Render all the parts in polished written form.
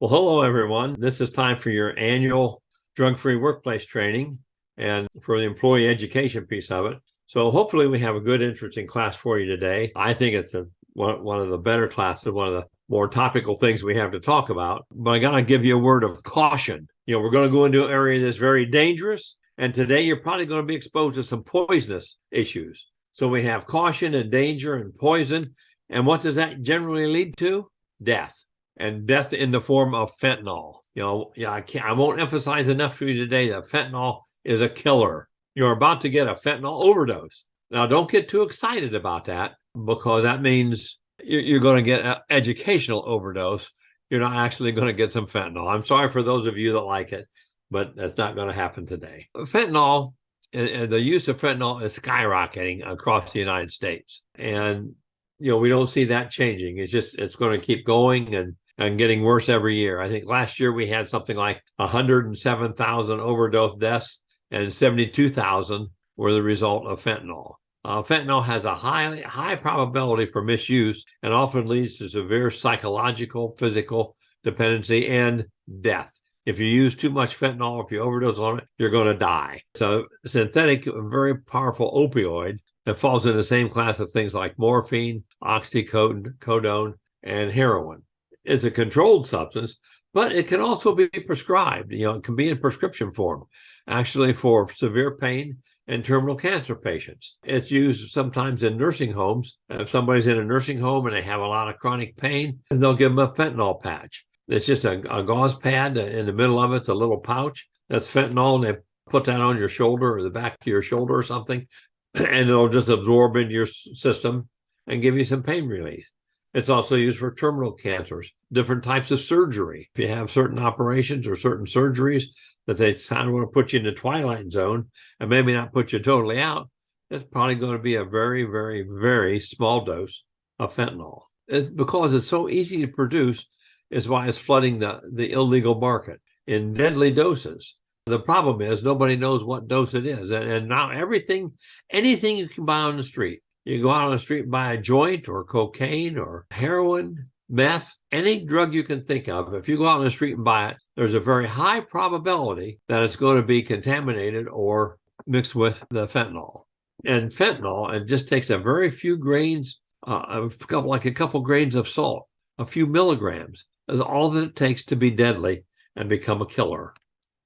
Well, hello, everyone. This is time for your annual drug-free workplace training and for the employee education piece of it. So hopefully we have a good, interesting class for you today. I think it's one of the better classes, one of the more topical things we have to talk about. But I got to give you a word of caution. We're going to go into an area that's very dangerous. And today you're probably going to be exposed to some poisonous issues. So we have caution and danger and poison. And what does that generally lead to? Death. And death in the form of fentanyl. I won't emphasize enough to you today that fentanyl is a killer. You're about to get a fentanyl overdose. Now, don't get too excited about that because that means you're going to get an educational overdose. You're not actually going to get some fentanyl. I'm sorry for those of you that like it, but that's not going to happen today. Fentanyl, and the use of fentanyl is skyrocketing across the United States. And, we don't see that changing. It's going to keep going and getting worse every year. I think last year we had something like 107,000 overdose deaths and 72,000 were the result of fentanyl. Fentanyl has a high probability for misuse and often leads to severe psychological, physical dependency and death. If you use too much fentanyl, if you overdose on it, you're going to die. So synthetic, very powerful opioid that falls in the same class of things like morphine, oxycodone, and heroin. It's a controlled substance, but it can also be prescribed. It can be in prescription form, actually for severe pain and terminal cancer patients. It's used sometimes in nursing homes. If somebody's in a nursing home and they have a lot of chronic pain, they'll give them a fentanyl patch. It's just a gauze pad. In the middle of it's a little pouch. That's fentanyl, and they put that on your shoulder or the back of your shoulder or something, and it'll just absorb into your system and give you some pain relief. It's also used for terminal cancers, different types of surgery. If you have certain operations or certain surgeries that they kind of want to put you in the twilight zone and maybe not put you totally out, it's probably going to be a very, very, very small dose of fentanyl. Because it's so easy to produce is why it's flooding the illegal market in deadly doses. The problem is nobody knows what dose it is. And now anything you can buy on the street, you go out on the street and buy a joint or cocaine or heroin, meth, any drug you can think of. If you go out on the street and buy it, there's a very high probability that it's going to be contaminated or mixed with the fentanyl. And fentanyl, it just takes a very few grains, a couple grains of salt, a few milligrams, is all that it takes to be deadly and become a killer.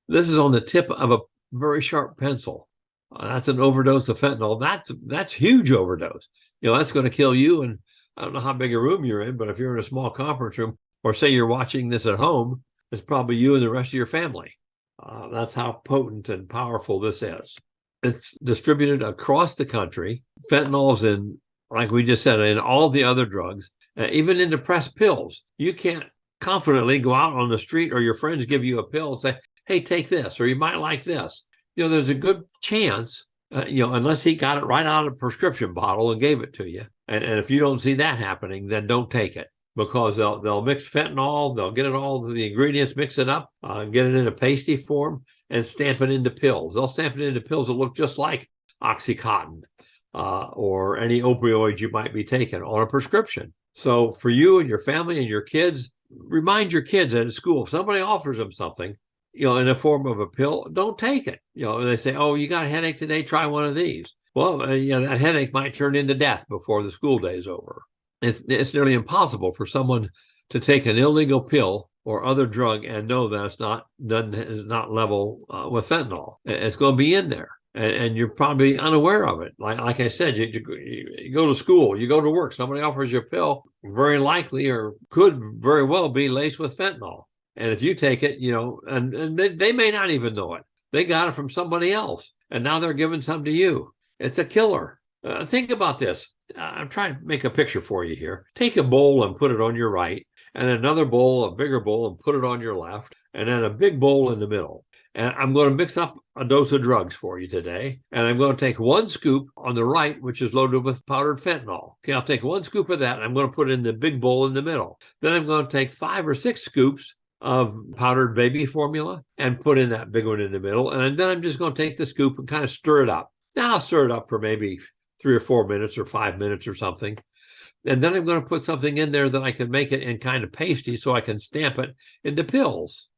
This is on the tip of a very sharp pencil. That's an overdose of fentanyl. That's huge overdose. That's going to kill you. And I don't know how big a room you're in, but if you're in a small conference room, or say you're watching this at home, it's probably you and the rest of your family. That's how potent and powerful this is. It's distributed across the country. Fentanyl's in, like we just said, in all the other drugs, even in the pressed pills. You can't confidently go out on the street or your friends give you a pill and say, hey, take this, or you might like this. There's a good chance, unless he got it right out of a prescription bottle and gave it to you. And if you don't see that happening, then don't take it, because they'll mix fentanyl, they'll get it all, the ingredients, mix it up, get it in a pasty form and stamp it into pills. They'll stamp it into pills that look just like Oxycontin or any opioids you might be taking on a prescription. So for you and your family and your kids, remind your kids that at school, if somebody offers them something, in the form of a pill, don't take it. They say, oh, you got a headache today, try one of these. Well, that headache might turn into death before the school day is over. It's nearly impossible for someone to take an illegal pill or other drug and know that it's not level with fentanyl. It's going to be in there. And you're probably unaware of it. Like I said, you go to school, you go to work, somebody offers you a pill, very likely or could very well be laced with fentanyl. And if you take it, and they may not even know it. They got it from somebody else, and now they're giving some to you. It's a killer. Think about this. I'm trying to make a picture for you here. Take a bowl and put it on your right, and another bowl, a bigger bowl, and put it on your left, and then a big bowl in the middle. And I'm going to mix up a dose of drugs for you today. And I'm going to take one scoop on the right, which is loaded with powdered fentanyl. Okay, I'll take one scoop of that, and I'm going to put it in the big bowl in the middle. Then I'm going to take 5 or 6 scoops of powdered baby formula and put in that big one in the middle. And then I'm just going to take the scoop and kind of stir it up. Now I'll stir it up for maybe 3 or 4 minutes or 5 minutes or something. And then I'm going to put something in there that I can make it in kind of pasty so I can stamp it into pills.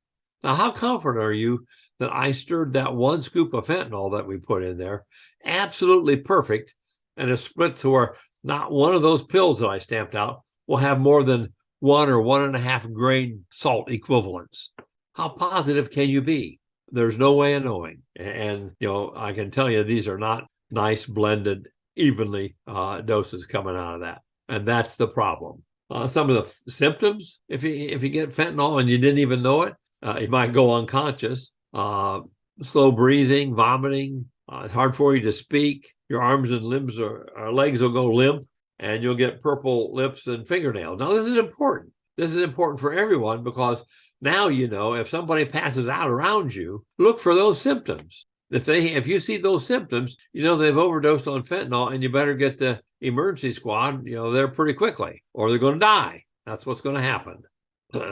Now, how confident are you that I stirred that one scoop of fentanyl that we put in there absolutely perfect, and it's split to where not one of those pills that I stamped out will have more than 1 or 1.5 grain salt equivalents? How positive can you be? There's no way of knowing. And, I can tell you these are not nice blended, evenly doses coming out of that. And that's the problem. Some of the symptoms, if you get fentanyl and you didn't even know it, you might go unconscious, slow breathing, vomiting. It's hard for you to speak. Your arms and limbs or legs will go limp, and you'll get purple lips and fingernails. Now, this is important. This is important for everyone, because now if somebody passes out around you, look for those symptoms. If you see those symptoms, they've overdosed on fentanyl, and you better get the emergency squad, there pretty quickly, or they're going to die. That's what's going to happen.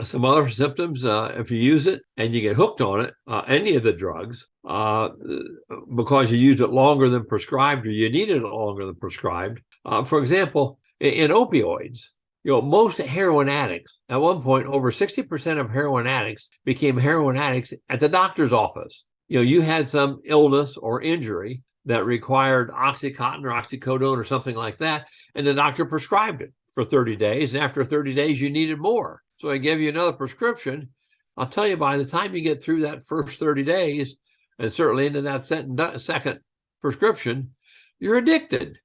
Some other symptoms, if you use it and you get hooked on it, any of the drugs, because you used it longer than prescribed, or you needed it longer than prescribed. For example, in opioids, most heroin addicts, at one point, over 60% of heroin addicts became heroin addicts at the doctor's office. You had some illness or injury that required Oxycontin or oxycodone or something like that, and the doctor prescribed it for 30 days. And after 30 days, you needed more. So I gave you another prescription. I'll tell you, by the time you get through that first 30 days, and certainly into that second prescription, you're addicted.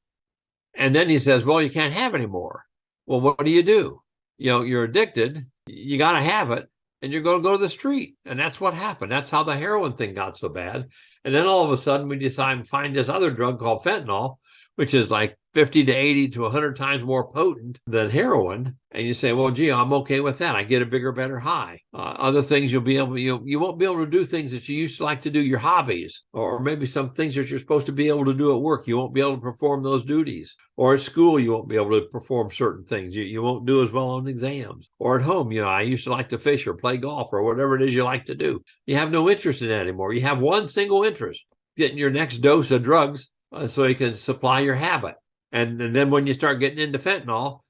And then he says, well, you can't have any more. Well, what do? You're addicted. You got to have it. And you're going to go to the street. And that's what happened. That's how the heroin thing got so bad. And then all of a sudden, we decide to find this other drug called fentanyl, which is like 50 to 80 to 100 times more potent than heroin. And you say, well, gee, I'm okay with that. I get a bigger, better high. Other things you won't be able to do things that you used to like to do, your hobbies, or maybe some things that you're supposed to be able to do at work. You won't be able to perform those duties. Or at school, you won't be able to perform certain things. You won't do as well on exams. Or at home, I used to like to fish or play golf or whatever it is you like to do. You have no interest in that anymore. You have one single interest, getting your next dose of drugs so you can supply your habit. And then when you start getting into fentanyl,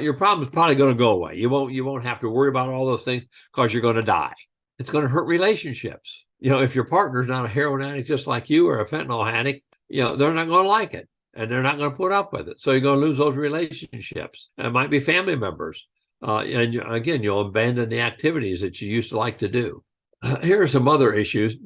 your problem is probably going to go away. You won't have to worry about all those things, because you're going to die. It's going to hurt relationships. If your partner's not a heroin addict just like you, or a fentanyl addict, they're not going to like it, and they're not going to put up with it. So you're going to lose those relationships. It might be family members. And again, you'll abandon the activities that you used to like to do. Here are some other issues.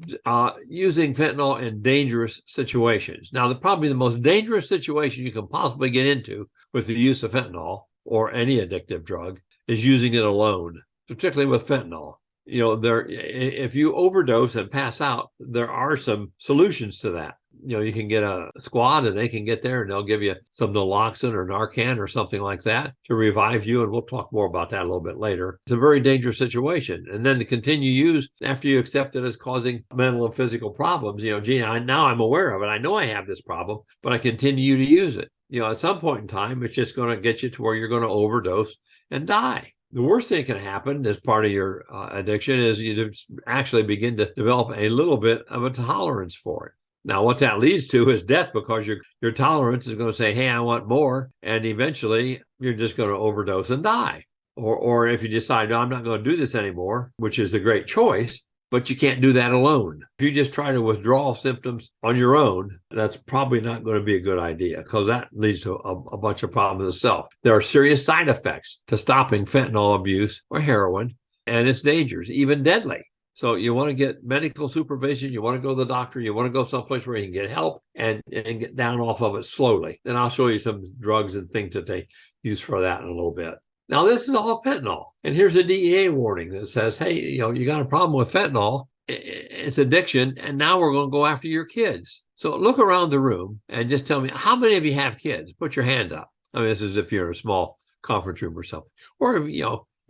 Using fentanyl in dangerous situations. Now, probably the most dangerous situation you can possibly get into with the use of fentanyl, or any addictive drug, is using it alone, particularly with fentanyl. If you overdose and pass out, there are some solutions to that. You can get a squad, and they can get there, and they'll give you some naloxone or Narcan or something like that to revive you. And we'll talk more about that a little bit later. It's a very dangerous situation. And then to continue use after you accept it as causing mental and physical problems, now I'm aware of it. I know I have this problem, but I continue to use it. At some point in time, it's just going to get you to where you're going to overdose and die. The worst thing that can happen as part of your addiction is you actually begin to develop a little bit of a tolerance for it. Now, what that leads to is death, because your tolerance is going to say, hey, I want more. And eventually, you're just going to overdose and die. Or if you decide, no, I'm not going to do this anymore, which is a great choice, but you can't do that alone. If you just try to withdraw symptoms on your own, that's probably not going to be a good idea, because that leads to a bunch of problems itself. There are serious side effects to stopping fentanyl abuse or heroin, and it's dangerous, even deadly. So you want to get medical supervision. You want to go to the doctor. You want to go someplace where you can get help and get down off of it slowly. And I'll show you some drugs and things that they use for that in a little bit. Now, this is all fentanyl. And here's a DEA warning that says, hey, you got a problem with fentanyl. It's addiction. And now we're going to go after your kids. So look around the room and just tell me, how many of you have kids? Put your hand up. I mean, this is if you're in a small conference room or something. Or,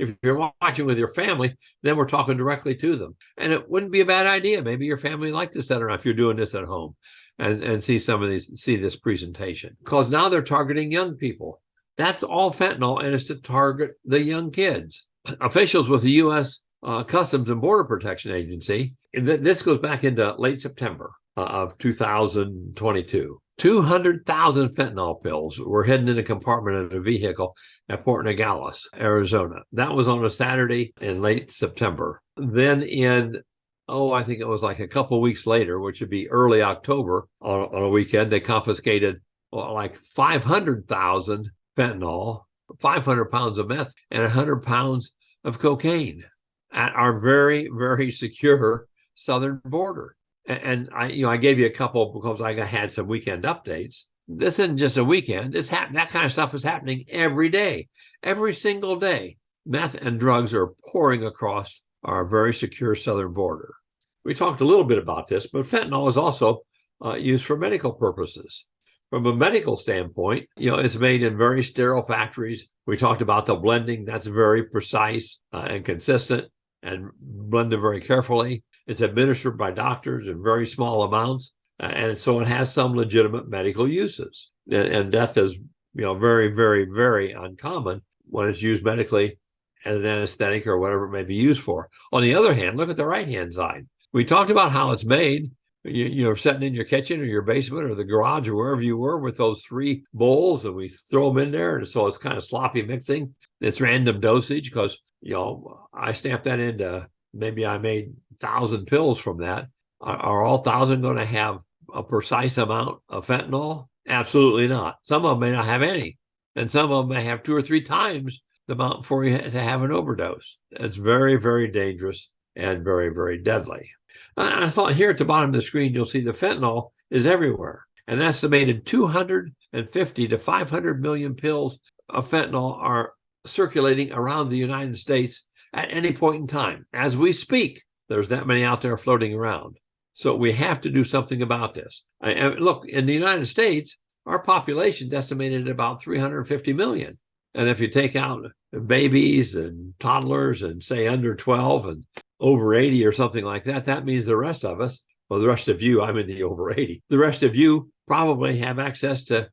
if you're watching with your family, then we're talking directly to them. And it wouldn't be a bad idea. Maybe your family like to sit around if you're doing this at home and see this presentation. Because now they're targeting young people. That's all fentanyl, and it's to target the young kids. Officials with the U.S. Customs and Border Protection Agency, this goes back into late September of 2022. 200,000 fentanyl pills were hidden in a compartment of a vehicle at Port Nogales, Arizona. That was on a Saturday in late September. Then I think it was like a couple of weeks later, which would be early October on a weekend, they confiscated like 500,000 fentanyl, 500 pounds of meth, and 100 pounds of cocaine at our very, very secure southern border. And I gave you a couple because I had some weekend updates. This isn't just a weekend. That kind of stuff is happening every day, every single day. Meth and drugs are pouring across our very secure southern border. We talked a little bit about this, but fentanyl is also used for medical purposes. From a medical standpoint, it's made in very sterile factories. We talked about the blending. That's very precise and consistent and blended very carefully. It's administered by doctors in very small amounts. And so it has some legitimate medical uses. And death is, very, very, very uncommon when it's used medically as an anesthetic or whatever it may be used for. On the other hand, look at the right-hand side. We talked about how it's made. You're sitting in your kitchen or your basement or the garage or wherever you were with those 3 bowls, and we throw them in there. And so it's kind of sloppy mixing. It's random dosage because, I stamped that into, maybe I made 1,000 pills from that. Are all 1,000 going to have a precise amount of fentanyl? Absolutely not. Some of them may not have any. And some of them may have 2 or 3 times the amount for you to have an overdose. It's very, very dangerous and very, very deadly. I thought here at the bottom of the screen, you'll see the fentanyl is everywhere. An estimated 250 to 500 million pills of fentanyl are circulating around the United States at any point in time. As we speak, there's that many out there floating around. So we have to do something about this. And look, in the United States, our population is estimated at about 350 million. And if you take out babies and toddlers and say under 12 and over 80 or something like that, that means the rest of us, well, the rest of you, I'm in the over 80, the rest of you probably have access to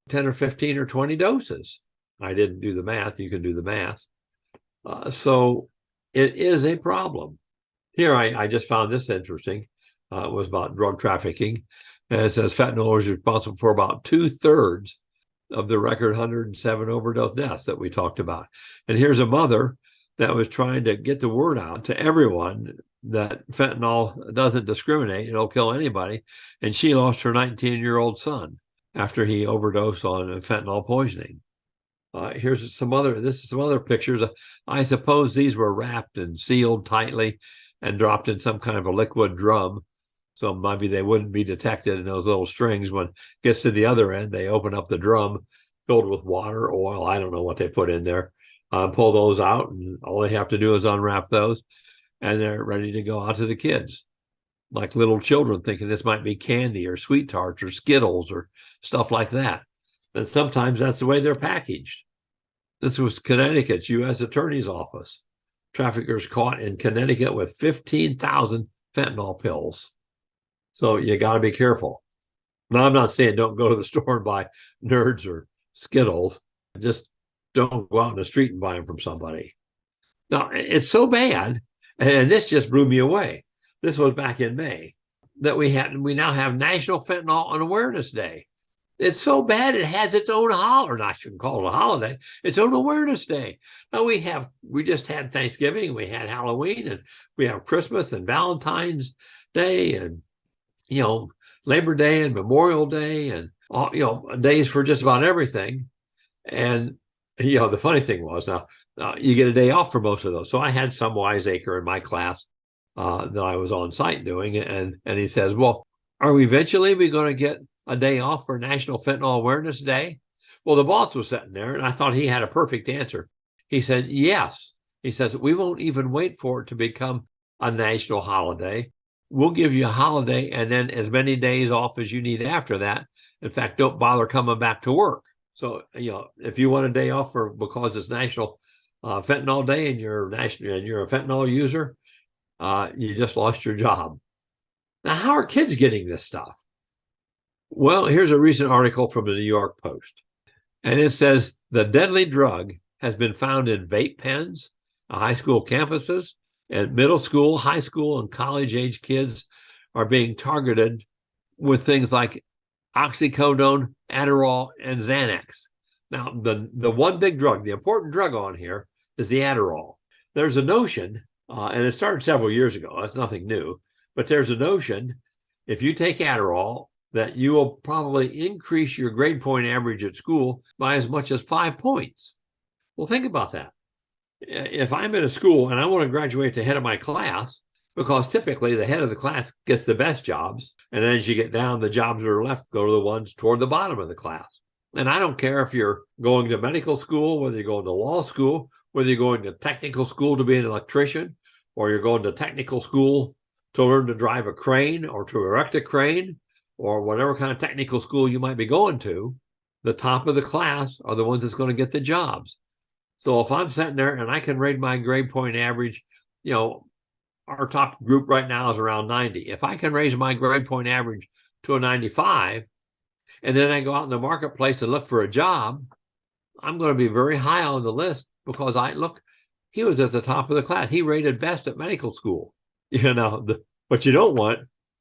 10 or 15 or 20 doses. I didn't do the math. You can do the math. So it is a problem. Here, I just found this interesting. It was about drug trafficking. And it says fentanyl is responsible for about 2/3 of the record 107 overdose deaths that we talked about. And here's a mother that was trying to get the word out to everyone that fentanyl doesn't discriminate. It'll kill anybody. And she lost her 19-year-old son after he overdosed on fentanyl poisoning. Here's some other pictures. I suppose these were wrapped and sealed tightly and dropped in some kind of a liquid drum. So maybe they wouldn't be detected in those little strings. When it gets to the other end, they open up the drum filled with water, oil. I don't know what they put in there. Pull those out, and all they have to do is unwrap those, and they're ready to go out to the kids, like little children thinking this might be candy or sweet tarts or Skittles or stuff like that. And sometimes that's the way they're packaged. This was Connecticut's U.S. Attorney's Office. Traffickers caught in Connecticut with 15,000 fentanyl pills. So you got to be careful. Now, I'm not saying don't go to the store and buy Nerds or Skittles. Just don't go out in the street and buy them from somebody. Now, it's so bad, and this just blew me away. This was back in May, that we now have National Fentanyl Awareness Day. It's so bad it has its own holiday. I shouldn't call it a holiday. Its own awareness day. Now we just had Thanksgiving, we had Halloween, and we have Christmas and Valentine's Day, and Labor Day and Memorial Day, and all, days for just about everything. And the funny thing was, now you get a day off for most of those. So I had some wiseacre in my class that I was on site doing, and he says, "Well, are we eventually going to get a day off for National Fentanyl Awareness Day?" Well, the boss was sitting there, and I thought he had a perfect answer. He said, "Yes." He says, "We won't even wait for it to become a national holiday. We'll give you a holiday and then as many days off as you need after that. In fact, don't bother coming back to work." So, if you want a day off because it's National Fentanyl Day and you're a fentanyl user, you just lost your job. Now, how are kids getting this stuff? Well, here's a recent article from the New York Post. And it says the deadly drug has been found in vape pens, high school campuses, and middle school, high school, and college-age kids are being targeted with things like oxycodone, Adderall, and Xanax. Now, the one big drug, the important drug on here is the Adderall. There's a notion, and it started several years ago. That's nothing new, but there's a notion if you take Adderall that you will probably increase your grade point average at school by as much as 5 points. Well, think about that. If I'm in a school and I want to graduate the head of my class, because typically the head of the class gets the best jobs, and as you get down, the jobs that are left go to the ones toward the bottom of the class. And I don't care if you're going to medical school, whether you're going to law school, whether you're going to technical school to be an electrician, or you're going to technical school to learn to drive a crane or to erect a crane, or whatever kind of technical school you might be going to, the top of the class are the ones that's going to get the jobs. So if I'm sitting there and I can rate my grade point average, our top group right now is around 90. If I can raise my grade point average to a 95, and then I go out in the marketplace and look for a job, I'm going to be very high on the list because he was at the top of the class. He rated best at medical school. What you don't want,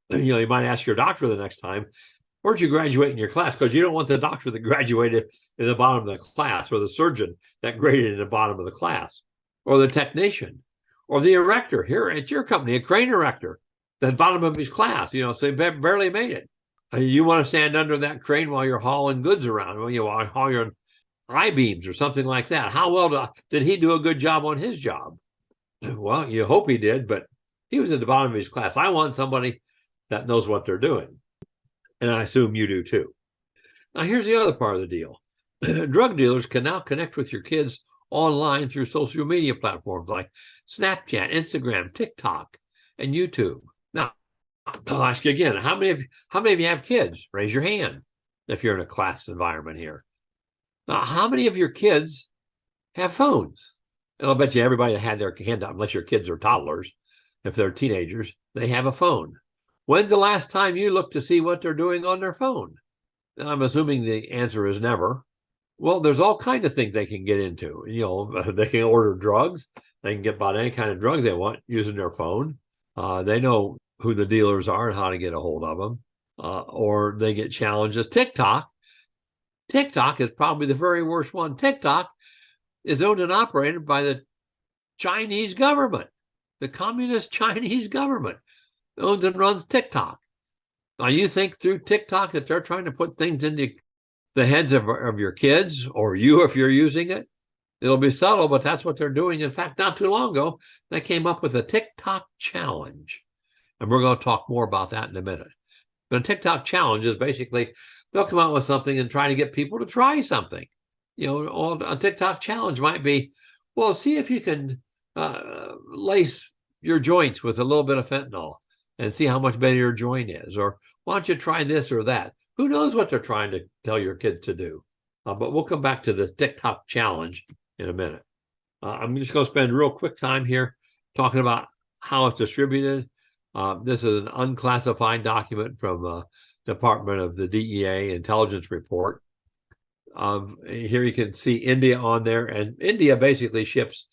you might ask your doctor the next time, where'd you graduate in your class? Because you don't want the doctor that graduated in the bottom of the class, or the surgeon that graded in the bottom of the class, or the technician, or the erector here at your company, a crane erector, the bottom of his class, so he barely made it. You want to stand under that crane while you're hauling goods around, while you're hauling I-beams or something like that. How well did he do a good job on his job? Well, you hope he did, but he was at the bottom of his class. I want somebody that knows what they're doing. And I assume you do too. Now, here's the other part of the deal. Drug dealers can now connect with your kids online through social media platforms like Snapchat, Instagram, TikTok, and YouTube. Now, I'll ask you again, how many of you have kids? Raise your hand if you're in a class environment here. Now, how many of your kids have phones? And I'll bet you everybody that had their hand up, unless your kids are toddlers, if they're teenagers, they have a phone. When's the last time you looked to see what they're doing on their phone? And I'm assuming the answer is never. Well, there's all kinds of things they can get into. They can order drugs. They can get about any kind of drug they want using their phone. They know who the dealers are and how to get a hold of them. Or they get challenges. TikTok is probably the very worst one. TikTok is owned and operated by the Chinese government. The communist Chinese government owns and runs TikTok. Now, you think through TikTok that they're trying to put things into the heads of your kids, or you if you're using it? It'll be subtle, but that's what they're doing. In fact, not too long ago, they came up with a TikTok challenge. And we're going to talk more about that in a minute. But a TikTok challenge is basically, they'll come out with something and try to get people to try something. A TikTok challenge might be, well, see if you can lace your joints with a little bit of fentanyl and see how much better your joint is. Or why don't you try this or that? Who knows what they're trying to tell your kid to do? But we'll come back to the TikTok challenge in a minute. I'm just going to spend real quick time here talking about how it's distributed. This is an unclassified document from Department of the DEA intelligence report. Here you can see India on there, and India basically ships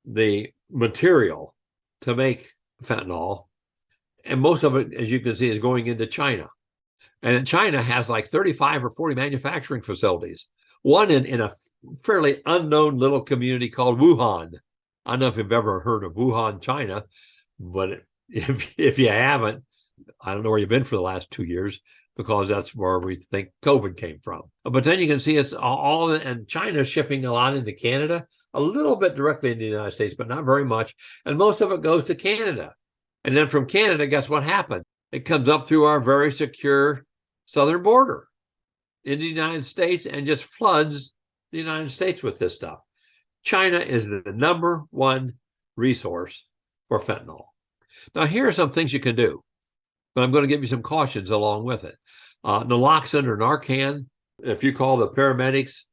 the material to make fentanyl, and most of it, as you can see, is going into China. And China has like 35 or 40 manufacturing facilities, one in a fairly unknown little community called Wuhan. I don't know if you've ever heard of Wuhan, China, but if you haven't, I don't know where you've been for the last 2 years, because that's where we think COVID came from. But then you can see it's all, and China's shipping a lot into Canada, a little bit directly into the United States, but not very much. And most of it goes to Canada. And then from Canada, guess what happened? It comes up through our very secure southern border in the United States and just floods the United States with this stuff. China is the number one resource for fentanyl. Now, here are some things you can do, but I'm going to give you some cautions along with it. Naloxone or Narcan, if you call the paramedics,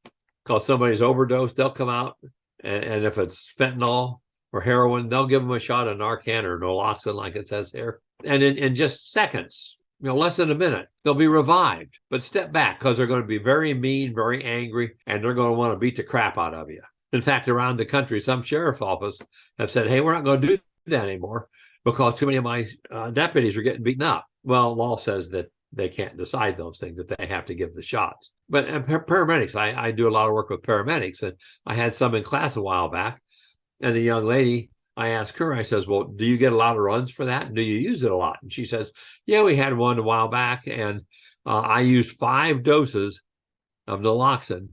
because somebody's overdosed, they'll come out, and if it's fentanyl or heroin, they'll give them a shot of Narcan or naloxone, like it says here. And in just seconds, less than a minute, they'll be revived. But step back, because they're going to be very mean, very angry, and they're going to want to beat the crap out of you. In fact, around the country, some sheriff's office have said, hey, we're not going to do that anymore because too many of my deputies are getting beaten up. Well, law says that they can't decide those things, that they have to give the shots. But paramedics, I do a lot of work with paramedics, and I had some in class a while back, and the young lady, I asked her, I says, well, do you get a lot of runs for that? And do you use it a lot? And she says, yeah, we had one a while back, and I used 5 doses of naloxone,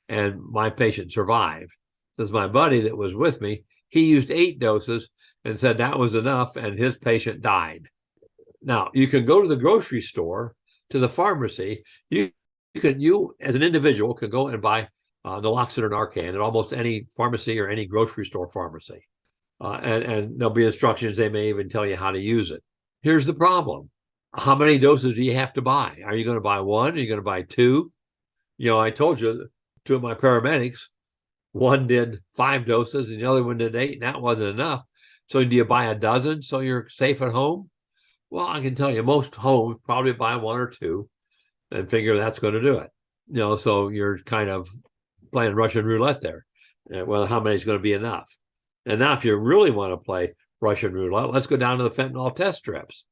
and my patient survived. Says my buddy that was with me, he used 8 doses and said that was enough, and his patient died. Now, you can go to the grocery store, to the pharmacy. You as an individual can go and buy naloxone or Narcan at almost any pharmacy or any grocery store pharmacy. And there'll be instructions. They may even tell you how to use it. Here's the problem. How many doses do you have to buy? Are you going to buy 1? Are you going to buy 2? I told you 2 of my paramedics, one did 5 doses and the other one did 8, and that wasn't enough. So do you buy a dozen so you're safe at home? Well, I can tell you most homes probably buy 1 or 2 and figure that's going to do it. So you're kind of playing Russian roulette there. Well, how many is going to be enough? And now if you really want to play Russian roulette, let's go down to the fentanyl test strips.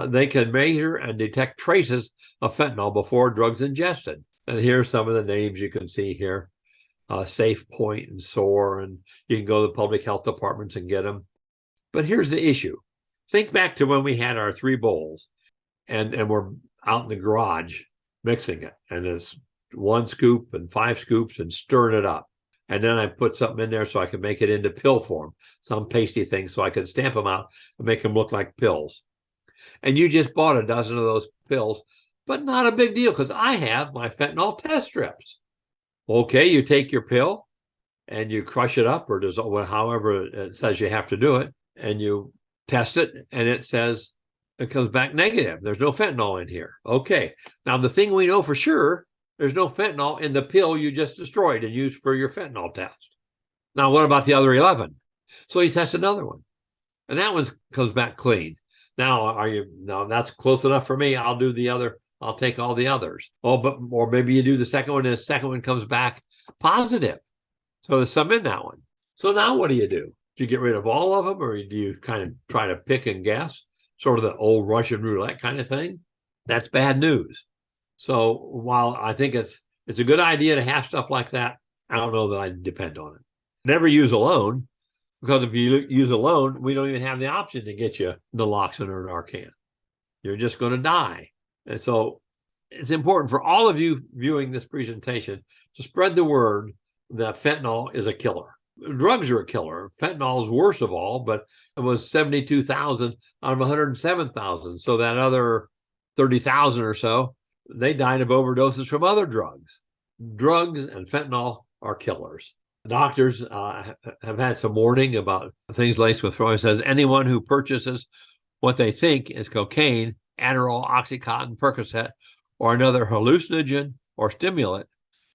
They can measure and detect traces of fentanyl before drugs ingested. And here's some of the names you can see here. Safe Point and SOAR, and you can go to the public health departments and get them. But here's the issue. Think back to when we had our 3 bowls and we're out in the garage mixing it. And it's 1 scoop and 5 scoops and stirring it up. And then I put something in there so I could make it into pill form, some pasty thing, so I could stamp them out and make them look like pills. And you just bought a dozen of those pills, but not a big deal because I have my fentanyl test strips. Okay, you take your pill and you crush it up, or however it says you have to do it, and you test it, and it says it comes back negative. There's no fentanyl in here. Okay, now the thing we know for sure, there's no fentanyl in the pill you just destroyed and used for your fentanyl test. Now, what about the other 11? So you test another one, and that one comes back clean. Now, that's close enough for me. I'll do the other. I'll take all the others. Or maybe you do the second one, and the second one comes back positive. So there's some in that one. So now what do? Do you get rid of all of them, or do you kind of try to pick and guess, sort of the old Russian roulette kind of thing? That's bad news. So while I think it's a good idea to have stuff like that, I don't know that I depend on it. Never use alone, because if you use alone, we don't even have the option to get you naloxone or Narcan. You're just going to die. And so it's important for all of you viewing this presentation to spread the word that fentanyl is a killer. Drugs are a killer. Fentanyl is worst of all, but it was 72,000 out of 107,000. So that other 30,000 or so, they died of overdoses from other drugs. Drugs and fentanyl are killers. Doctors have had some warning about things laced with fluoride. It says anyone who purchases what they think is cocaine, Adderall, Oxycontin, Percocet, or another hallucinogen or stimulant,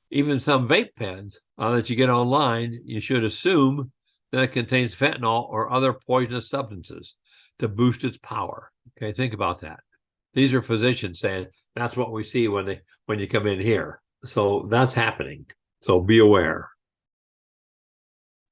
even some vape pens that you get online, you should assume that it contains fentanyl or other poisonous substances to boost its power. Okay, think about that. These are physicians saying that's what we see when you come in here. So that's happening. So be aware.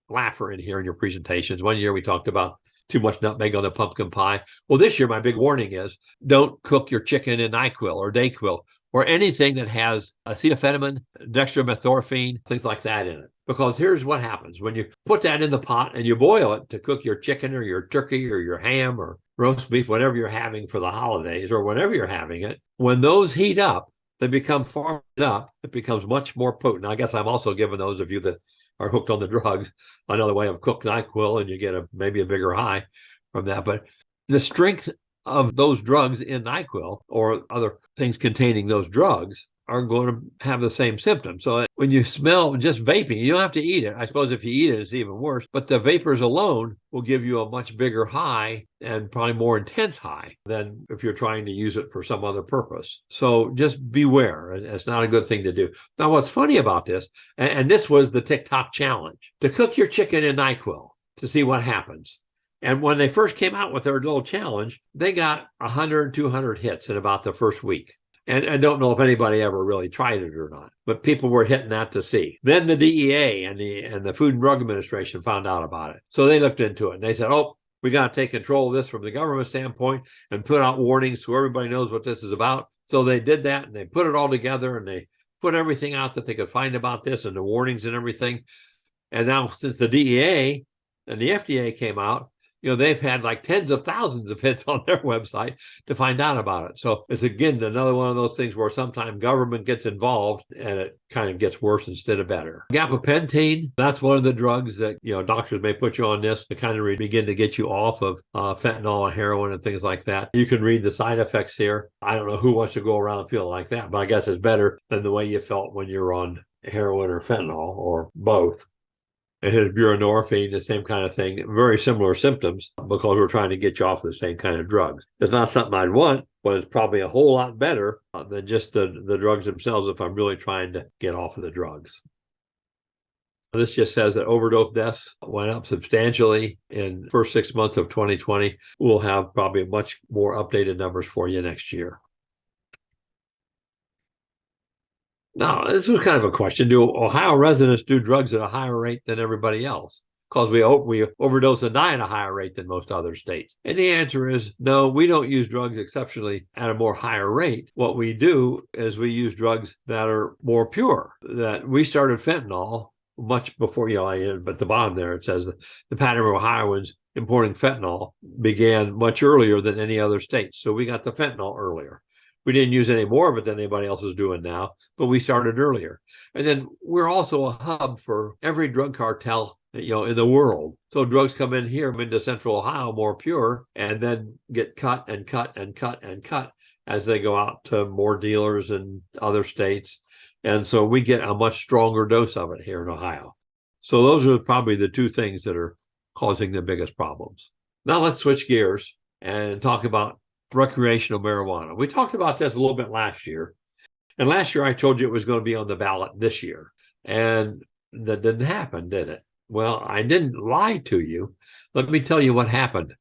Laugher in here in your presentations. One year we talked about too much nutmeg on the pumpkin pie. Well, this year my big warning is don't cook your chicken in NyQuil or Dayquil or anything that has acetaminophen, dextromethorphan, things like that in it. Because here's what happens. When you put that in the pot and you boil it to cook your chicken or your turkey or your ham or roast beef, whatever you're having for the holidays or whenever you're having it, when those heat up, they become farmed up. It becomes much more potent. I guess I'm also giving those of you that are hooked on the drugs another way of cooked NyQuil, and you get maybe a bigger high from that. But the strength of those drugs in NyQuil or other things containing those drugs are going to have the same symptoms. So when you smell just vaping, you don't have to eat it. I suppose if you eat it, it's even worse. But the vapors alone will give you a much bigger high and probably more intense high than if you're trying to use it for some other purpose. So just beware. It's not a good thing to do. Now, what's funny about this, and this was the TikTok challenge, to cook your chicken in NyQuil to see what happens. And when they first came out with their little challenge, they got 100, 200 hits in about the first week. And I don't know if anybody ever really tried it or not, but people were hitting that to see. Then the DEA and the Food and Drug Administration found out about it. So they looked into it and they said, oh, we got to take control of this from the government standpoint and put out warnings so everybody knows what this is about. So they did that, and they put it all together, and they put everything out that they could find about this and the warnings and everything. And now since the DEA and the FDA came out, they've had like tens of thousands of hits on their website to find out about it. So it's, again, another one of those things where sometimes government gets involved and it kind of gets worse instead of better. Gabapentin, that's one of the drugs that, doctors may put you on this to kind of begin to get you off of fentanyl and heroin and things like that. You can read the side effects here. I don't know who wants to go around feeling like that, but I guess it's better than the way you felt when you're on heroin or fentanyl or both. It has buprenorphine, the same kind of thing, very similar symptoms because we're trying to get you off the same kind of drugs. It's not something I'd want, but it's probably a whole lot better than just the drugs themselves if I'm really trying to get off of the drugs. This just says that overdose deaths went up substantially in the first 6 months of 2020. We'll have probably much more updated numbers for you next year. Now, this was kind of a question. Do Ohio residents do drugs at a higher rate than everybody else? Because we overdose and die at a higher rate than most other states. And the answer is no, we don't use drugs exceptionally at a more higher rate. What we do is we use drugs that are more pure. That we started fentanyl much before, but at the bottom there it says the pattern of Ohioans importing fentanyl began much earlier than any other state. So we got the fentanyl earlier. We didn't use any more of it than anybody else is doing now, but we started earlier. And then we're also a hub for every drug cartel, in the world. So drugs come in here into Central Ohio more pure and then get cut and cut and cut and cut as they go out to more dealers in other states. And so we get a much stronger dose of it here in Ohio. So those are probably the two things that are causing the biggest problems. Now let's switch gears and talk about recreational marijuana. We talked about this a little bit last year. And last year I told you it was going to be on the ballot this year. And that didn't happen, did it? Well, I didn't lie to you. Let me tell you what happened.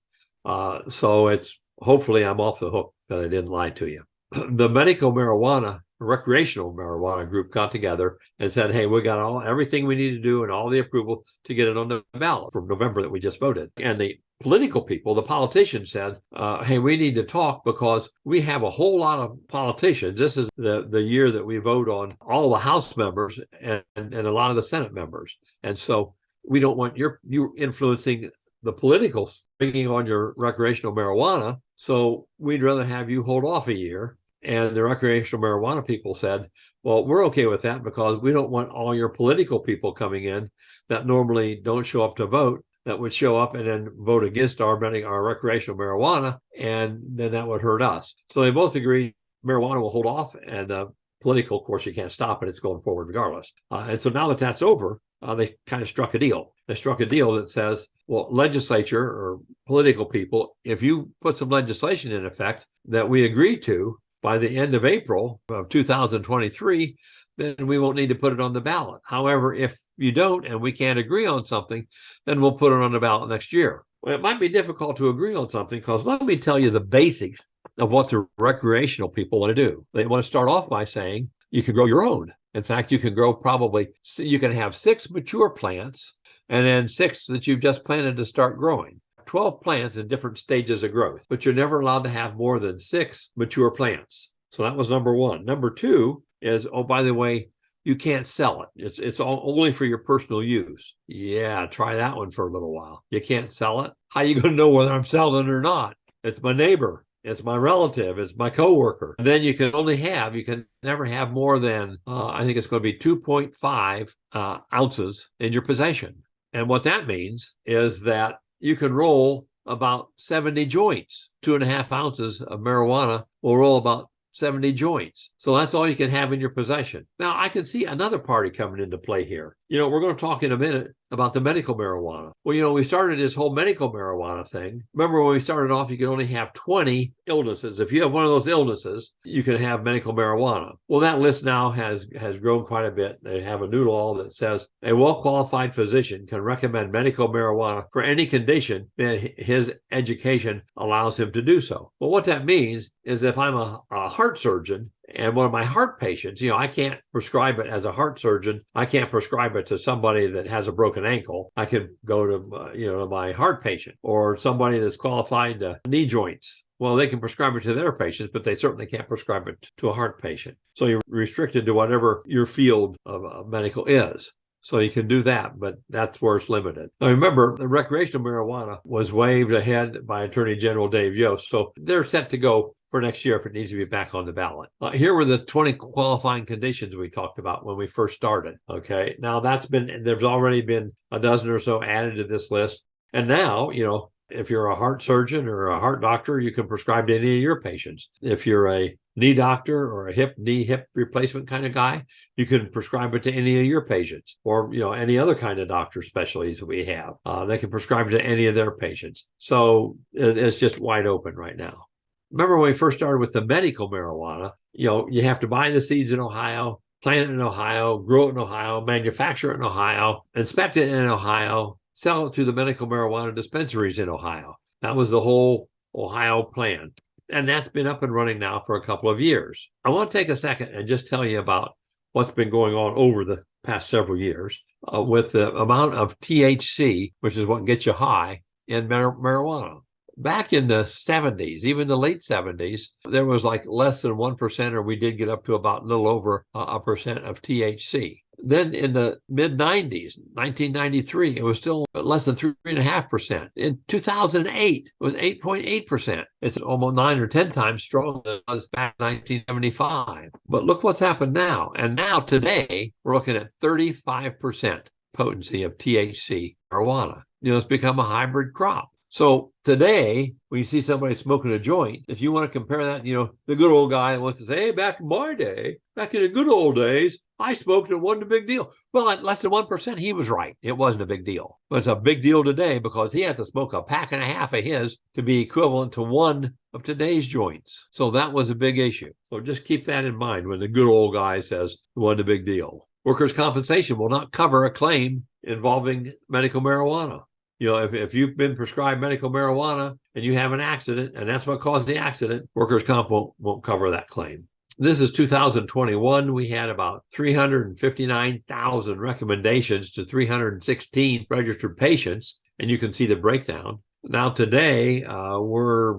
So it's hopefully I'm off the hook that I didn't lie to you. The medical marijuana, recreational marijuana group got together and said, hey, we got everything we need to do and all the approval to get it on the ballot for November that we just voted. And the political people, the politicians said, hey, we need to talk because we have a whole lot of politicians. This is the year that we vote on all the House members and a lot of the Senate members. And so we don't want you influencing the political bringing on your recreational marijuana. So we'd rather have you hold off a year. And the recreational marijuana people said, well, we're okay with that because we don't want all your political people coming in that normally don't show up to vote, that would show up and then vote against our recreational marijuana, and then that would hurt us. So they both agreed marijuana will hold off, and political, of course, you can't stop it. It's going forward regardless. And so now that that's over, they kind of struck a deal. They struck a deal that says, well, legislature or political people, if you put some legislation in effect that we agree to by the end of April of 2023, then we won't need to put it on the ballot. However, if you don't and we can't agree on something, then we'll put it on the ballot next year. Well, it might be difficult to agree on something because let me tell you the basics of what the recreational people want to do. They want to start off by saying you can grow your own. In fact, you can you can have 6 mature plants and then 6 that you've just planted to start growing. 12 plants in different stages of growth, but you're never allowed to have more than 6 mature plants. So that was number 1. Number 2 is, oh, by the way, you can't sell it. It's only for your personal use. Yeah, try that one for a little while. You can't sell it. How are you going to know whether I'm selling it or not? It's my neighbor. It's my relative. It's my coworker. And then you can never have more than, I think it's going to be 2.5 ounces in your possession. And what that means is that you can roll about 70 joints. 2.5 ounces of marijuana will roll about 70 joints. So that's all you can have in your possession. Now, I can see another party coming into play here. We're going to talk in a minute about the medical marijuana. Well, we started this whole medical marijuana thing. Remember when we started off, you could only have 20 illnesses. If you have one of those illnesses, you can have medical marijuana. Well, that list now has grown quite a bit. They have a new law that says a well-qualified physician can recommend medical marijuana for any condition that his education allows him to do so. Well, what that means is if I'm a heart surgeon and one of my heart patients, I can't prescribe it as a heart surgeon. I can't prescribe it to somebody that has a broken ankle. I could go to, my heart patient or somebody that's qualified to knee joints. Well, they can prescribe it to their patients, but they certainly can't prescribe it to a heart patient. So you're restricted to whatever your field of medical is. So you can do that, but that's where it's limited. Now, remember, the recreational marijuana was waved ahead by Attorney General Dave Yost. So they're set to go for next year if it needs to be back on the ballot. Here were the 20 qualifying conditions we talked about when we first started. Okay. Now there's already been a dozen or so added to this list. And now, if you're a heart surgeon or a heart doctor, you can prescribe to any of your patients. If you're a knee doctor or a knee hip replacement kind of guy, you can prescribe it to any of your patients, or any other kind of doctor specialties that we have. They can prescribe it to any of their patients. So it's just wide open right now. Remember when we first started with the medical marijuana, you have to buy the seeds in Ohio, plant it in Ohio, grow it in Ohio, manufacture it in Ohio, inspect it in Ohio, sell it to the medical marijuana dispensaries in Ohio. That was the whole Ohio plan. And that's been up and running now for a couple of years. I want to take a second and just tell you about what's been going on over the past several years with the amount of THC, which is what gets you high, in marijuana. Back in the 70s, even the late 70s, there was like less than 1%, or we did get up to about a little over a percent of THC. Then in the mid-90s, 1993, it was still less than 3.5%. In 2008, it was 8.8%. It's almost 9 or 10 times stronger than it was back in 1975. But look what's happened now. And now today, we're looking at 35% potency of THC marijuana. It's become a hybrid crop. So today, when you see somebody smoking a joint, if you want to compare that, the good old guy that wants to say, hey, back in my day, back in the good old days, I smoked and it wasn't a big deal. Well, at less than 1%, he was right. It wasn't a big deal. But it's a big deal today because he had to smoke a pack and a half of his to be equivalent to one of today's joints. So that was a big issue. So just keep that in mind when the good old guy says it wasn't a big deal. Workers' compensation will not cover a claim involving medical marijuana. If you've been prescribed medical marijuana and you have an accident, and that's what caused the accident, workers' comp won't cover that claim. This is 2021. We had about 359,000 recommendations to 316 registered patients, and you can see the breakdown. Now today, we're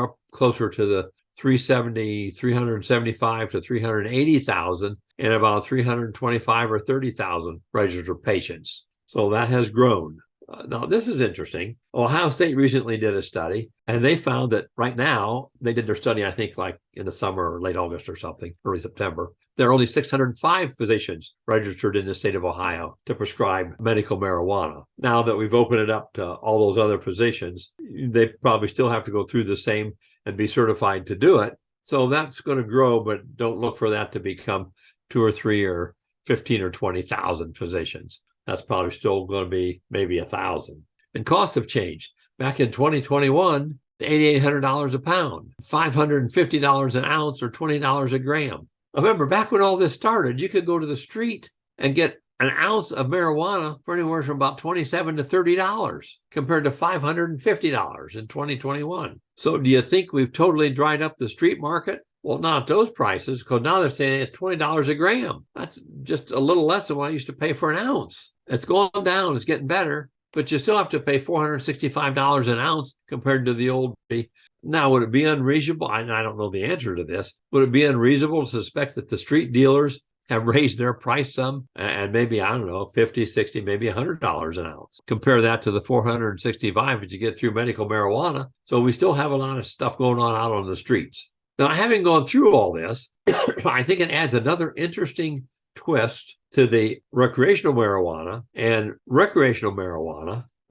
up closer to the 375 to 380,000 and about 325 or 30,000 registered patients. So that has grown. Now, this is interesting. Ohio State recently did a study, and they found that right now, they did their study, I think, like in the summer or late August or something, early September. There are only 605 physicians registered in the state of Ohio to prescribe medical marijuana. Now that we've opened it up to all those other physicians, they probably still have to go through the same and be certified to do it. So that's going to grow, but don't look for that to become 2 or 3 or 15 or 20,000 physicians. That's probably still going to be maybe 1,000. And costs have changed. Back in 2021, $8,800 a pound, $550 an ounce, or $20 a gram. Remember, back when all this started, you could go to the street and get an ounce of marijuana for anywhere from about $27 to $30 compared to $550 in 2021. So do you think we've totally dried up the street market? Well, not those prices, because now they're saying it's $20 a gram. That's just a little less than what I used to pay for an ounce. It's going down. It's getting better, but you still have to pay $465 an ounce compared to the old. Now, would it be unreasonable? I don't know the answer to this. Would it be unreasonable to suspect that the street dealers have raised their price some and maybe, I don't know, $50, $60, maybe $100 an ounce? Compare that to the $465 that you get through medical marijuana. So we still have a lot of stuff going on out on the streets. Now, having gone through all this, I think it adds another interesting twist to the recreational marijuana,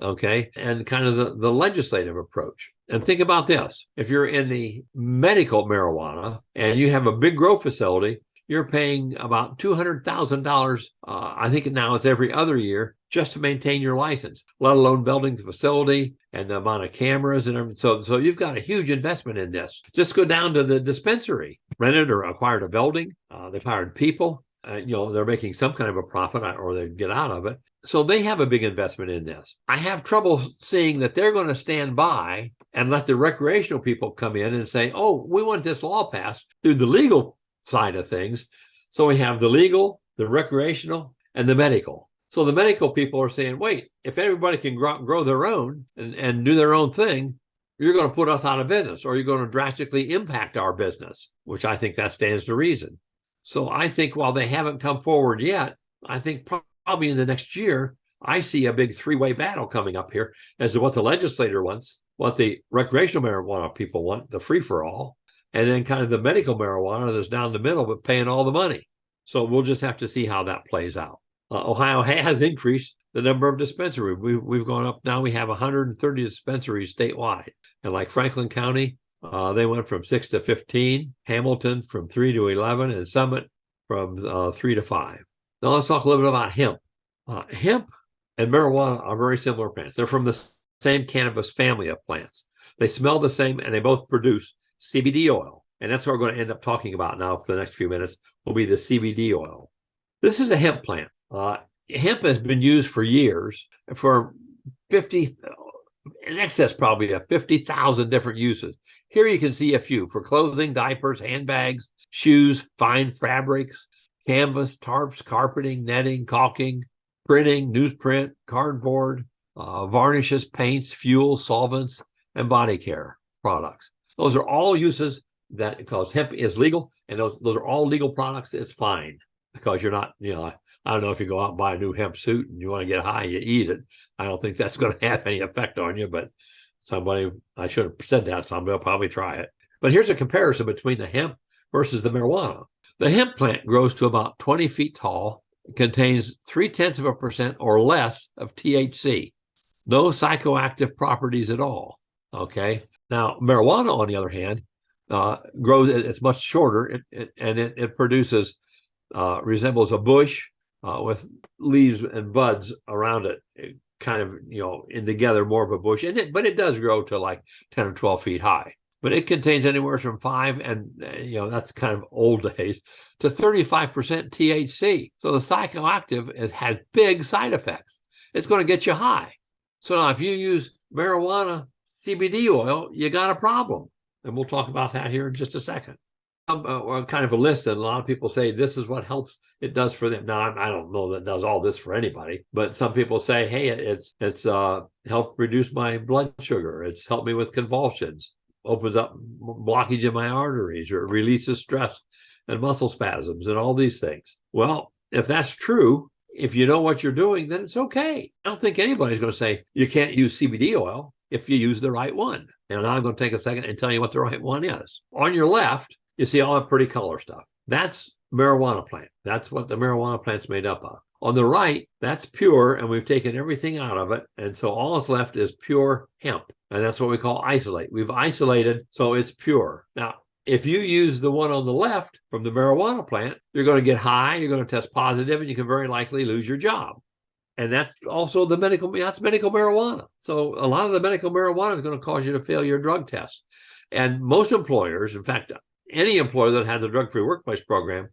okay, and kind of the legislative approach. And think about this. If you're in the medical marijuana and you have a big grow facility, you're paying about $200,000, I think now it's every other year, just to maintain your license, let alone building the facility and the amount of cameras and everything. So you've got a huge investment in this. Just go down to the dispensary, rented or acquired a building. They've hired people. They're making some kind of a profit or they get out of it. So they have a big investment in this. I have trouble seeing that they're going to stand by and let the recreational people come in and say, oh, we want this law passed through the legal side of things. So we have the legal, the recreational, and the medical. So the medical people are saying, wait, if everybody can grow their own and do their own thing, you're going to put us out of business, or you're going to drastically impact our business, which I think that stands to reason. So I think while they haven't come forward yet, I think probably in the next year, I see a big three-way battle coming up here as to what the legislator wants, what the recreational marijuana people want, the free-for-all, and then kind of the medical marijuana that's down the middle, but paying all the money. So we'll just have to see how that plays out. Ohio has increased the number of dispensaries. We've gone up now. We have 130 dispensaries statewide. And like Franklin County, they went from 6 to 15, Hamilton from 3 to 11, and Summit from 3 to 5. Now let's talk a little bit about hemp. Hemp and marijuana are very similar plants. They're from the same cannabis family of plants. They smell the same, and they both produce CBD oil. And that's what we're going to end up talking about now for the next few minutes, will be the CBD oil. This is a hemp plant. Hemp has been used for years for 50, in excess probably of 50,000 different uses. Here you can see a few for clothing, diapers, handbags, shoes, fine fabrics, canvas, tarps, carpeting, netting, caulking, printing, newsprint, cardboard, varnishes, paints, fuels, solvents, and body care products. Those are all uses that, because hemp is legal, and those are all legal products. It's fine because you're not, I don't know if you go out and buy a new hemp suit and you want to get high, you eat it. I don't think that's going to have any effect on you, but I should have said that, somebody will probably try it. But here's a comparison between the hemp versus the marijuana. The hemp plant grows to about 20 feet tall, contains 0.3% or less of THC, no psychoactive properties at all. Okay. Now, marijuana, on the other hand, grows, it's much shorter, and it produces, resembles a bush with leaves and buds around it, kind of, in together, more of a bush. But it does grow to like 10 or 12 feet high. But it contains anywhere from 5 and, that's kind of old days, to 35% THC. So the psychoactive has big side effects. It's going to get you high. So now if you use marijuana CBD oil, you got a problem. And we'll talk about that here in just a second. Kind of a list, and a lot of people say this is what helps it does for them. Now, I don't know that it does all this for anybody, but some people say, hey, it's helped reduce my blood sugar. It's helped me with convulsions, opens up blockage in my arteries, or releases stress and muscle spasms and all these things. Well, if that's true, if you know what you're doing, then it's okay. I don't think anybody's going to say you can't use CBD oil if you use the right one. And I'm going to take a second and tell you what the right one is. On your left, you see all that pretty color stuff. That's marijuana plant. That's what the marijuana plant's made up of. On the right, that's pure, and we've taken everything out of it. And so all that's left is pure hemp. And that's what we call isolate. We've isolated, so it's pure. Now, if you use the one on the left from the marijuana plant, you're going to get high, you're going to test positive, and you can very likely lose your job. And that's also medical marijuana. So a lot of the medical marijuana is going to cause you to fail your drug test. And most employers, in fact, any employer that has a drug-free workplace program,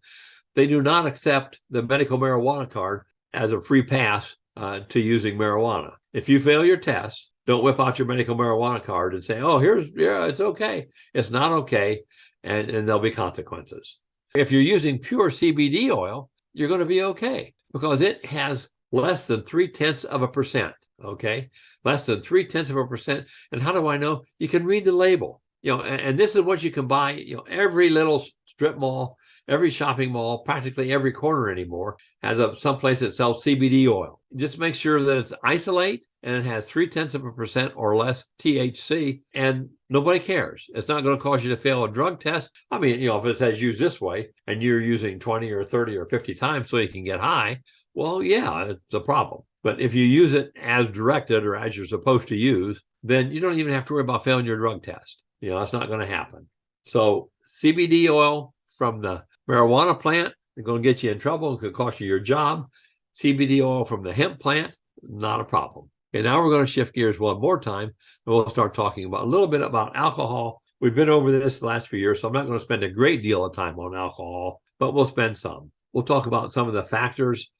they do not accept the medical marijuana card as a free pass to using marijuana. If you fail your test, don't whip out your medical marijuana card and say, oh, it's okay. It's not okay, and there'll be consequences. If you're using pure CBD oil, you're going to be okay because it has less than 0.3%, okay? Less than 0.3%. And how do I know? You can read the label. And this is what you can buy. Every little strip mall, every shopping mall, practically every corner anymore has someplace that sells CBD oil. Just make sure that it's isolate and it has 0.3% or less THC, and nobody cares. It's not going to cause you to fail a drug test. I mean, if it says use this way and you're using 20 or 30 or 50 times so you can get high, well, yeah, it's a problem. But if you use it as directed or as you're supposed to use, then you don't even have to worry about failing your drug test. That's not going to happen. So CBD oil from the marijuana plant is going to get you in trouble and could cost you your job. CBD oil from the hemp plant, not a problem. Okay, now we're going to shift gears one more time, and we'll start talking about a little bit about alcohol. We've been over this the last few years, so I'm not going to spend a great deal of time on alcohol, but we'll spend some. We'll talk about some of the factors.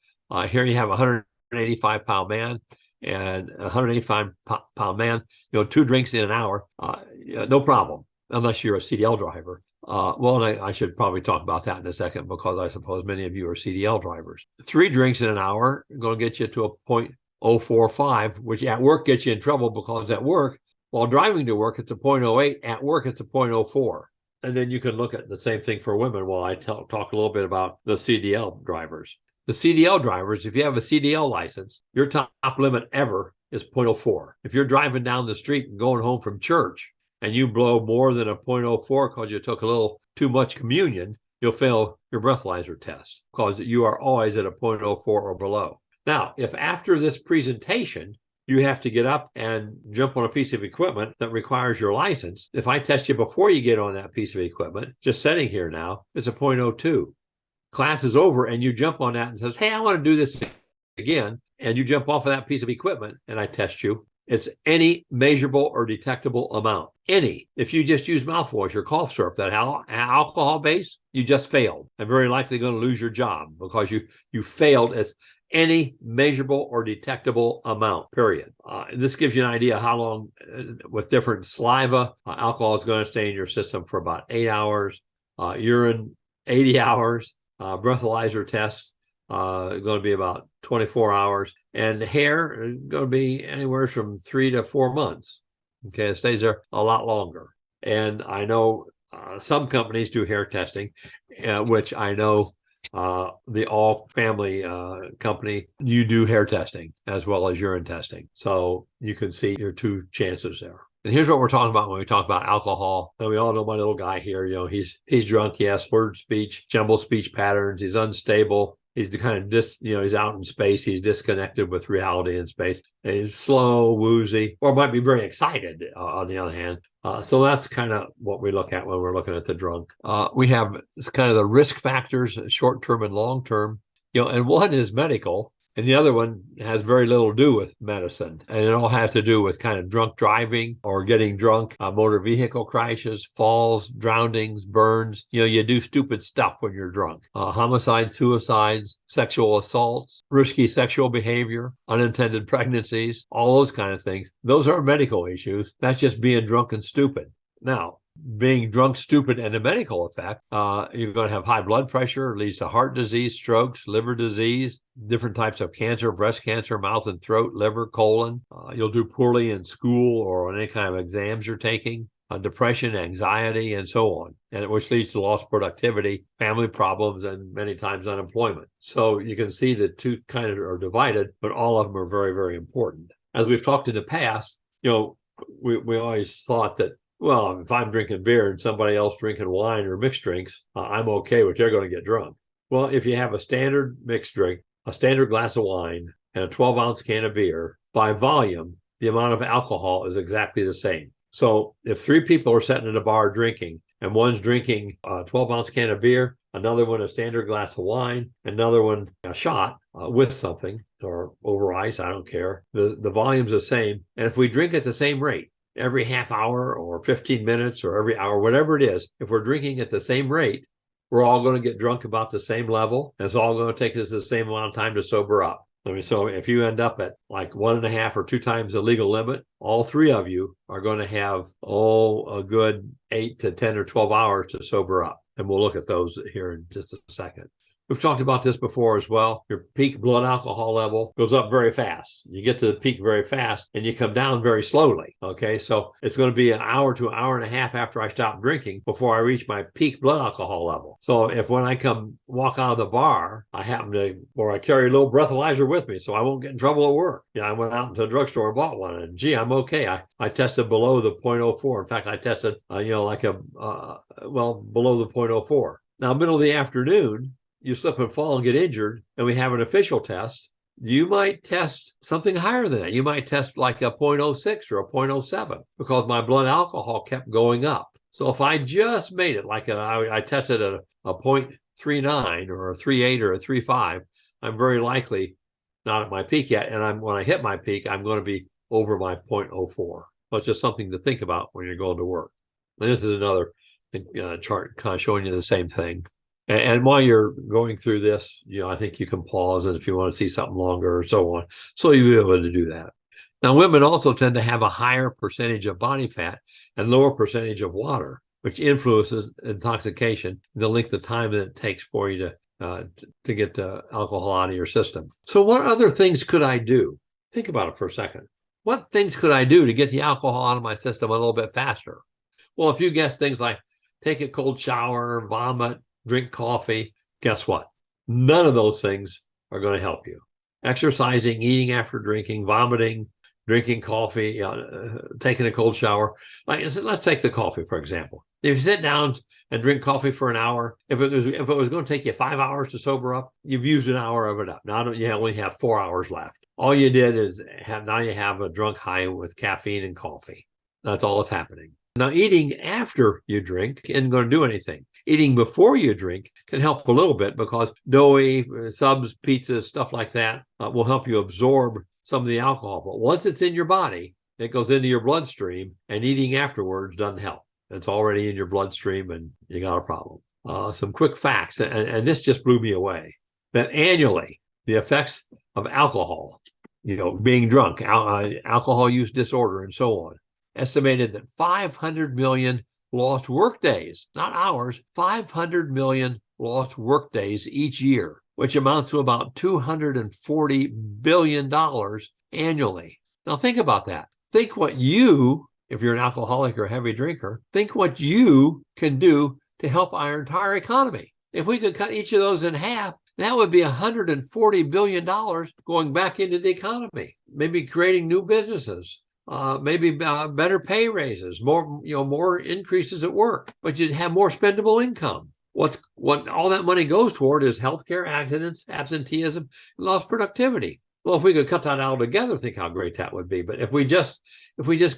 Here you have a 185-pound man. And a 185-pound man, 2 drinks in an hour, no problem, unless you're a CDL driver. And I should probably talk about that in a second because I suppose many of you are CDL drivers. 3 drinks in an hour are going to get you to a 0.045, which at work gets you in trouble because at work, While driving to work, it's a 0.08. At work, it's a 0.04. And then you can look at the same thing for women while I talk a little bit about the CDL drivers. The CDL drivers, if you have a CDL license, your top limit ever is 0.04. If you're driving down the street and going home from church and you blow more than a 0.04 because you took a little too much communion, you'll fail your breathalyzer test because you are always at a 0.04 or below. Now, if after this presentation, you have to get up and jump on a piece of equipment that requires your license, if I test you before you get on that piece of equipment, just sitting here now, it's a 0.02. Class is over and you jump on that and says, hey, I want to do this again. And you jump off of that piece of equipment and I test you. It's any measurable or detectable amount. Any. If you just use mouthwash or cough syrup that alcohol base, you just failed and very likely going to lose your job because you failed. It's any measurable or detectable amount, period. This gives you an idea how long, with different saliva, alcohol is going to stay in your system for about 8 hours, urine, 80 hours, breathalyzer test, going to be about 24 hours, and the hair is going to be anywhere from 3 to 4 months. Okay, it stays there a lot longer. And I know some companies do hair testing, which I know the All Family company, you do hair testing as well as urine testing. So you can see your two chances there. And here's what we're talking about when we talk about alcohol. And we all know my little guy here, he's drunk, yes, word speech, jumbled speech patterns, he's unstable. He's the kind of he's out in space. He's disconnected with reality in space. And he's slow, woozy, or might be very excited on the other hand. So that's kind of what we look at when we're looking at the drunk. We have kind of the risk factors, short-term and long-term, and one is medical. And the other one has very little to do with medicine. And it all has to do with kind of drunk driving or getting drunk, motor vehicle crashes, falls, drownings, burns. You do stupid stuff when you're drunk. Homicides, suicides, sexual assaults, risky sexual behavior, unintended pregnancies, all those kind of things. Those are medical issues. That's just being drunk and stupid. Now, being drunk, stupid, and a medical effect, you're going to have high blood pressure, leads to heart disease, strokes, liver disease, different types of cancer, breast cancer, mouth and throat, liver, colon. You'll do poorly in school or on any kind of exams you're taking, depression, anxiety, and so on, and which leads to lost productivity, family problems, and many times unemployment. So you can see the two kind of are divided, but all of them are very, very important. As we've talked in the past, we always thought that, well, if I'm drinking beer and somebody else drinking wine or mixed drinks, I'm okay with they're going to get drunk. Well, if you have a standard mixed drink, a standard glass of wine, and a 12-ounce can of beer, by volume, the amount of alcohol is exactly the same. So if 3 people are sitting in a bar drinking, and one's drinking a 12-ounce can of beer, another one a standard glass of wine, another one a shot with something, or over ice, I don't care, the volume's the same. And if we drink at the same rate, every half hour or 15 minutes or every hour, whatever it is, if we're drinking at the same rate, we're all going to get drunk about the same level. And it's all going to take us the same amount of time to sober up. So if you end up at like 1.5 or 2 times the legal limit, all 3 of you are going to have, a good 8 to 10 or 12 hours to sober up. And we'll look at those here in just a second. We've talked about this before as well. Your peak blood alcohol level goes up very fast. You get to the peak very fast and you come down very slowly. Okay, so it's going to be an hour to an hour and a half after I stop drinking before I reach my peak blood alcohol level. So if when I walk out of the bar, I carry a little breathalyzer with me so I won't get in trouble at work. I went out into a drugstore and bought one, and I'm okay. I tested below the 0.04. In fact, I tested, below the 0.04. Now, middle of the afternoon, you slip and fall and get injured, and we have an official test, you might test something higher than that. You might test like a 0.06 or a 0.07 because my blood alcohol kept going up. So if I just made it like I tested at a 0.39 or a 3.8 or a 3.5, I'm very likely not at my peak yet. And when I hit my peak, I'm going to be over my 0.04. So it's just something to think about when you're going to work. And this is another chart kind of showing you the same thing. And while you're going through this, I think you can pause, and if you want to see something longer or so on, so you'll be able to do that. Now, women also tend to have a higher percentage of body fat and lower percentage of water, which influences intoxication, the length of time that it takes for you to get the alcohol out of your system. So what other things could I do? Think about it for a second. what things could I do to get the alcohol out of my system a little bit faster? Well, if you guess things like take a cold shower, vomit, drink coffee, guess what? None of those things are going to help you. Exercising, eating after drinking, vomiting, drinking coffee, taking a cold shower. Like, let's take the coffee, for example. If you sit down and drink coffee for an hour, if it was going to take you 5 hours to sober up, you've used an hour of it up. Now you only have 4 hours left. All you did is now you have a drunk high with caffeine and coffee. That's all that's happening. Now, eating after you drink isn't going to do anything. Eating before you drink can help a little bit because doughy, subs, pizzas, stuff like that will help you absorb some of the alcohol. But once it's in your body, it goes into your bloodstream, and eating afterwards doesn't help. It's already in your bloodstream, and you got a problem. Some quick facts, and this just blew me away, that annually, the effects of alcohol, being drunk, alcohol use disorder, and so on, estimated that 500 million lost work days, not hours, 500 million lost work days each year, which amounts to about $240 billion annually. Now think about that. Think what you, if you're an alcoholic or a heavy drinker, think what you can do to help our entire economy. If we could cut each of those in half, that would be $140 billion going back into the economy, maybe creating new businesses. Maybe better pay raises, more increases at work, but you'd have more spendable income. What all that money goes toward is healthcare, accidents, absenteeism, and lost productivity. Well, if we could cut that all together, think how great that would be. But if we just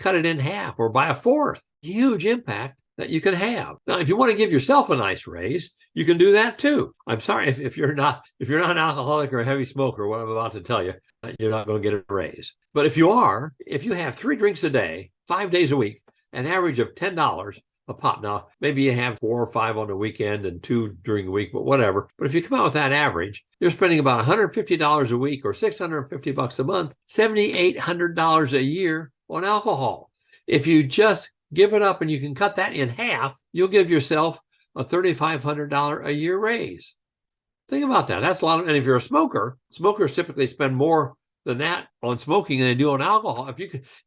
cut it in half or by a fourth, huge impact that you can have. Now, if you want to give yourself a nice raise, you can do that too. I'm sorry if you're not an alcoholic or a heavy smoker, what I'm about to tell you, you're not going to get a raise. But if you have 3 drinks a day, 5 days a week, an average of $10 a pop. Now, maybe you have 4 or 5 on the weekend and 2 during the week, but whatever. But if you come out with that average, you're spending about $150 a week or $650 a month, $7,800 a year on alcohol. If you just give it up and you can cut that in half, you'll give yourself a $3,500 a year raise. Think about that. That's a lot. And if you're a smoker, smokers typically spend more than that on smoking than they do on alcohol. If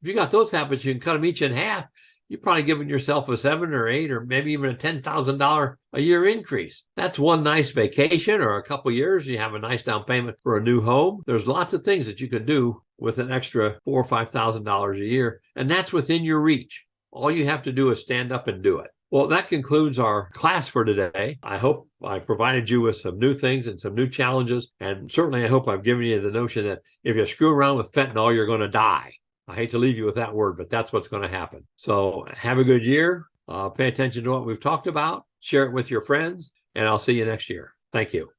you got those habits, you can cut them each in half. You're probably giving yourself a $7,000 or $8,000 or maybe even a $10,000 a year increase. That's one nice vacation, or a couple of years, you have a nice down payment for a new home. There's lots of things that you can do with an extra $4,000 or $5,000 a year, and that's within your reach. All you have to do is stand up and do it. Well, that concludes our class for today. I hope I provided you with some new things and some new challenges. And certainly I hope I've given you the notion that if you screw around with fentanyl, you're going to die. I hate to leave you with that word, but that's what's going to happen. So have a good year. Pay attention to what we've talked about. Share it with your friends, and I'll see you next year. Thank you.